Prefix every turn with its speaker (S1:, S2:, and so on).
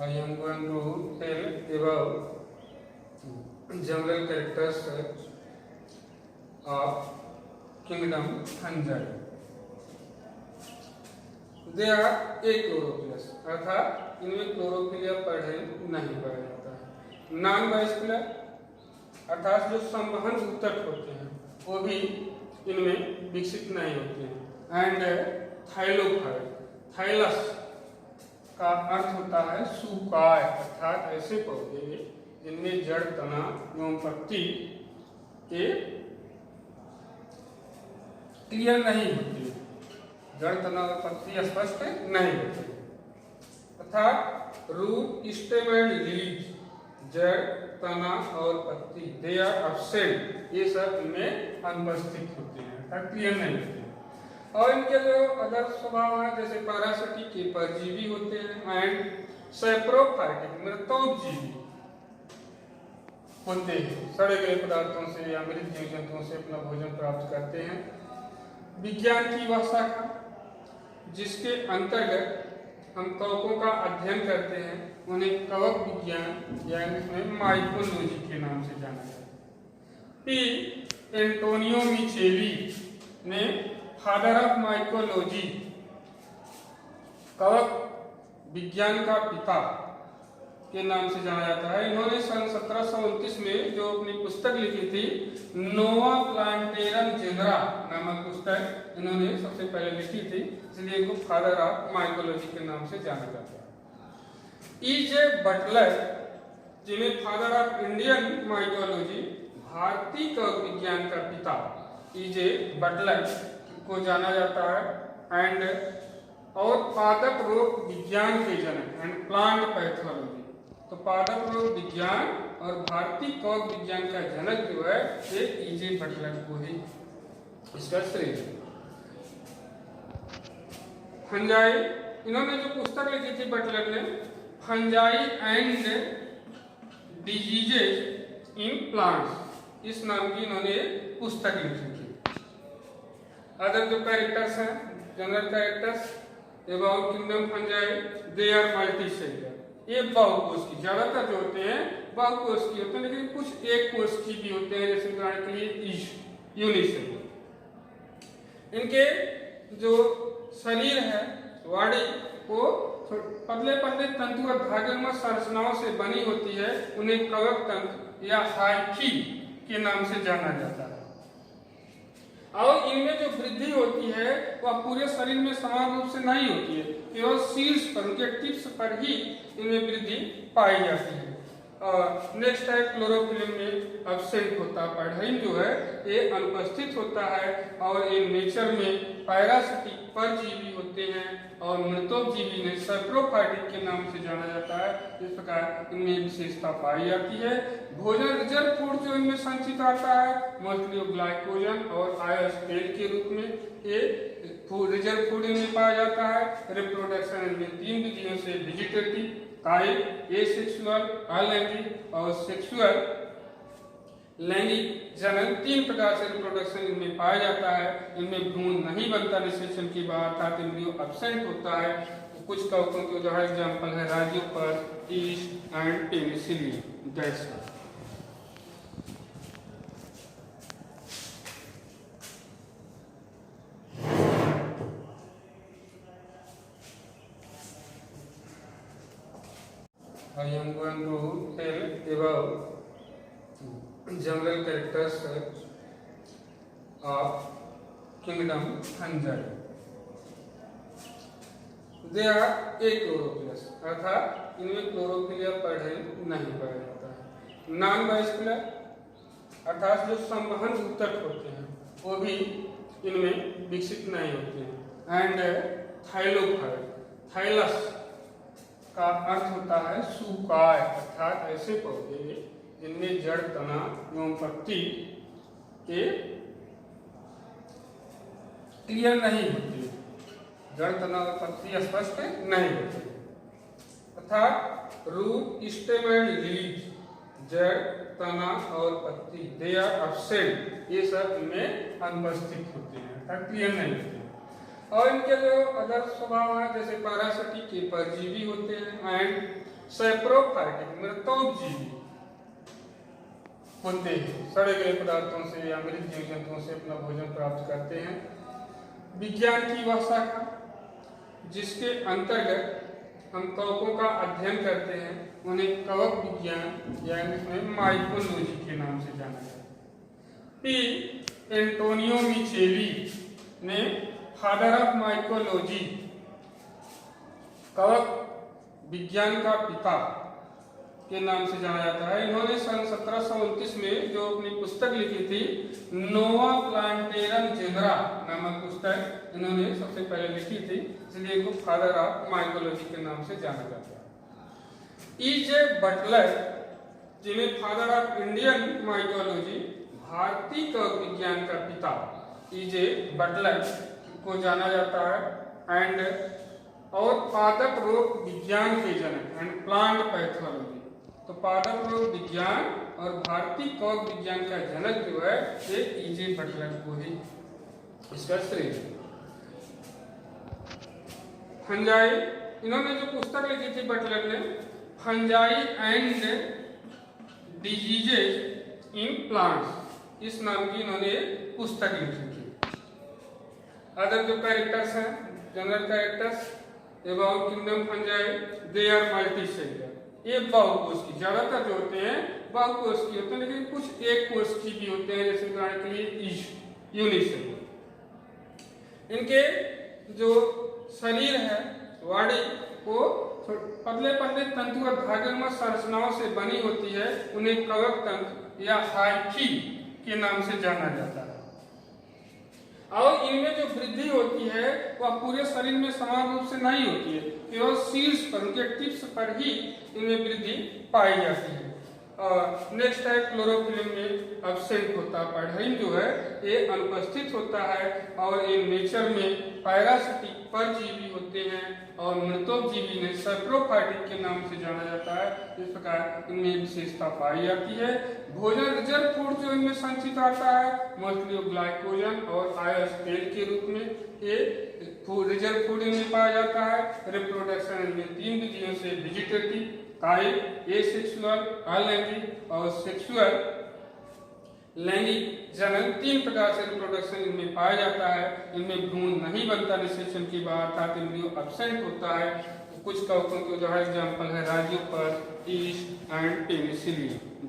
S1: I am going to tell about general characters of kingdom fungi. They are achlorophyllous, अर्थात इनमें chlorophyll पढ़े नहीं पाया जाता है। नॉन वास्कुलर अर्थात जो संवहन ऊतक होते हैं वो भी इनमें विकसित नहीं होते हैं। एंड थाइलोफाइट, थाइलस का अर्थ होता है सुकाय, अर्थात ऐसे पौधे जिनमें जड़, तना एवं पत्ती के क्लियर नहीं होती, जड़, तना और पत्ती स्पष्ट नहीं होती, अर्थात रूट, स्टेम एंड लीव्स, जड़, तना और पत्ती, दे आर एब्सेंट, ये सब इनमें अनुपस्थित होते हैं, अर्थात क्लियर नहीं होते। और इनके जो अदर स्वभाव है जैसे पैरासिटिक के परजीवी होते हैं एंड सैप्रोफाइटिक मृतोपजीवी होते हैं, सड़े गए पदार्थों से या मृत जीव जंतुओं से अपना भोजन प्राप्त करते हैं। विज्ञान की वह शाखा जिसके अंतर्गत हम कवकों का अध्ययन करते हैं उन्हें कवक विज्ञान या इसमें माइकोलॉजी के नाम से जाना जाता है। पी एंटोनियो मिचेली ने फादर ऑफ माइकोलॉजी, कवक विज्ञान का पिता के नाम से जाना जाता है। इन्होंने सन 1729 में जो अपनी पुस्तक लिखी थी नोवा प्लांटेरम जेनरा नामक पुस्तक इन्होंने सबसे पहले लिखी थी, इसलिए इनको फादर ऑफ माइकोलॉजी के नाम से जाना जाता है। E.J. बटलर, जिन्हें फादर ऑफ इंडियन माइकोलॉजी, भारतीय कवक विज्ञान का पिता E.J. बटलर को जाना जाता है। एंड और पादप रोग विज्ञान के जनक एंड प्लांट पैथोलॉजी, तो पादप रोग विज्ञान और भारतीय कवक विज्ञान का जनक जो है ये E.J. बटलर को ही इसका श्रेय है। फंजाई, इन्होंने जो पुस्तक लिखी थी बटलर ने, fungi and diseases in plants, इस नाम की इन्होंने पुस्तक लिखी थी। अदर जो कैरेक्टर्स हैं, general characters about kingdom fungi, they are multicellular, ये बहुकोषी, ज्यादातर जो होते हैं बहुकोषी होते हैं, लेकिन कुछ एक कोषी भी होते हैं, जैसे उदाहरण के लिए यूनिसेलुलर। इनके जो शरीर है, बॉडी, वो पतले पतले तंतु और धागेनुमा संरचनाओं से बनी होती है, उन्हें कवक तंत्र या हाइफी के नाम से जाना जाता है। और इनमें जो वृद्धि होती है वह पूरे शरीर में समान रूप से नहीं होती है, केवल शीर्ष पर, उनके टिप्स पर ही इनमें वृद्धि पाई जाती है। और नेक्स्ट है क्लोरोफिल में एब्सेंट होता है, पैराइन जो है ये अनुपस्थित होता है, और ये नेचर में पैरासिटिक परजीवी होते हैं और मृतोपजीवी ने सैप्रोफाइटिक के नाम से जाना जाता है। इस प्रकार इनमें विशेषता पाई जाती है। भोजन रिजर्व फूड जो इनमें संचित आता है मोस्टली ग्लाइकोजन और आयस तेल के रूप में, ये रिजर्व फूड इनमें पाया जाता है। रिप्रोडक्शन इनमें 3 विधियों से वेजिटेटिव, काइट, एसेक्सुअल, अलैंगिक और सेक्सुअल लैंगिक जनन, 3 प्रकार से रिप्रोडक्शन इनमें पाया जाता है। इनमें भ्रूण नहीं बनता निषेचन के बाद, अर्थात एम्ब्रियो एब्सेंट होता है। तो कुछ कवकों के उदाहरण एग्जाम्पल है rhizopus, yeast and penicillium. That's all. I am going to tell about general characters of kingdom fungi. They are achlorophyllous, अर्थात इनमें क्लोरोफिल पढ़े नहीं पाया जाता है। नॉन वास्कुलर अर्थात जो संवहन ऊतक होते हैं वो भी इनमें विकसित नहीं होते हैं। एंड थाइलोफाइट, थाइलस का अर्थ होता है सुकाय, अर्थात ऐसे पौधे जिनमें जड़, तना एवं पत्ती के क्लियर नहीं होती, जड़, तना और पत्ती स्पष्ट नहीं होती, अर्थात रूट, स्टेम एंड लीव्स, जड़, तना और पत्ती, दे आर एब्सेंट, ये सब इनमें अनुपस्थित होते हैं, अर्थात क्लियर नहीं होते। और इनके जो अदर स्वभाव है जैसे पैरासिटिक के परजीवी होते हैं एंड सैप्रोफाइटिक मृतोपजीवी होते हैं, सड़े गले पदार्थों से या मृत जीव जंतुओं से अपना भोजन प्राप्त करते हैं। विज्ञान की वह शाखा जिसके अंतर्गत हम कवकों का अध्ययन करते हैं उन्हें कवक विज्ञान यानी माइकोलॉजी के नाम से जाना जाता है। पी एंटोनियो मिचेली ने फादर ऑफ माइकोलॉजी, कवक विज्ञान का पिता के नाम से जाना जाता है। इन्होंने सन 1729 में जो अपनी पुस्तक लिखी थी नोवा प्लांटेरम जेनरा नामक पुस्तक इन्होंने सबसे पहले लिखी थी, इसलिए इनको फादर ऑफ माइकोलॉजी के नाम से जाना जाता है। E.J. बटलर जिन्हें फादर ऑफ इंडियन माइकोलॉजी, भारतीय कवक विज्ञान का पिता E.J. बटलर को जाना जाता है एंड और पादप रोग विज्ञान के जनक एंड प्लांट पैथोलॉजी। तो पादप रोग विज्ञान और भारतीय कवक विज्ञान का जनक जो है ये E.J. बटलर को ही इसका श्रेय। फंजाई, इन्होंने जो पुस्तक लिखी थी बटलर ने, fungi and diseases in plants, इस नाम की इन्होंने पुस्तक लिखी थी। अदर जो कैरेक्टर्स हैं, general characters about kingdom fungi, they are multicellular, ये बहुकोषी ज्यादातर जो होते हैं बहुकोषी होते हैं, लेकिन कुछ एक कोषी भी होते हैं, जैसे उदाहरण के लिए यूनिसेलुलर। इनके जो शरीर है बॉडी वो पतले पतले तंतु और धागेनुमा संरचनाओं से बनी होती है, उन्हें कवक तंत्र या हाइफी के नाम से जाना जाता है। और इनमें जो वृद्धि होती है वह पूरे शरीर में समान रूप से नहीं होती है, केवल शीर्ष पर, उनके टिप्स पर ही इनमें वृद्धि पाई जाती है। और नेक्स्ट है क्लोरोफिल में एब्सेंट होता है, पाइडहीन जो है ये अनुपस्थित होता है और ये नेचर में पैरासिटिक परजीवी होते हैं और मृतोपजीवी ने सैप्रोफाइटिक के नाम से जाना जाता है। इस प्रकार इनमें विशेषता पाई जाती है। भोजन रिजर्व फूड जो इनमें संचित आता है मोस्टली ग्लाइकोजन और आयस तेल के रूप में ये रिजर्व फूड इनमें पाया जाता है। रिप्रोडक्शन इनमें 3 विधियों से वेजिटेटिव, टाइप एसेक्सुअल अलैंगिक और सेक्सुअल लैंगिक जनन, 3 प्रकार से रिप्रोडक्शन इनमें पाया जाता है। इनमें भ्रूण नहीं बनता निषेचन के बाद, अर्थात एम्ब्रियो एब्सेंट होता है। कुछ कवकों के उदाहरण एग्जाम्पल है राइजोपस, ईस्ट एंड पेनिसिलियम।